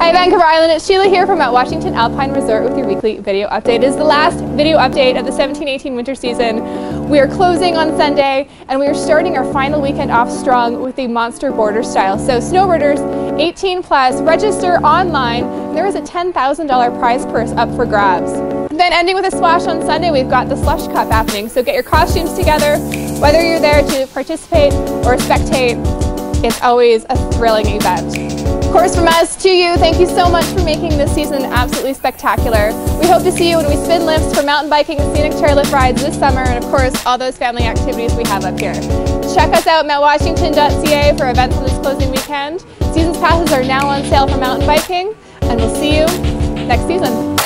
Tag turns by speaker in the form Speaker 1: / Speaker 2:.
Speaker 1: Hi Vancouver Island, it's Sheila here from Mount Washington Alpine Resort with your weekly video update. It is the last video update of the 17-18 winter season. We are closing on Sunday and we are starting our final weekend off strong with the Monster Boarderstyle. So snowbirders 18 plus, register online. There is a $10,000 prize purse up for grabs. Then ending with a splash on Sunday, we've got the Slush Cup happening. So get your costumes together, whether you're there to participate or spectate. It's always a thrilling event. Of course, from us to you, thank you so much for making this season absolutely spectacular. We hope to see you when we spin lifts for mountain biking and scenic chairlift rides this summer, and of course, all those family activities we have up here. Check us out at mountwashington.ca for events on this closing weekend. Seasons passes are now on sale for mountain biking, and we'll see you next season.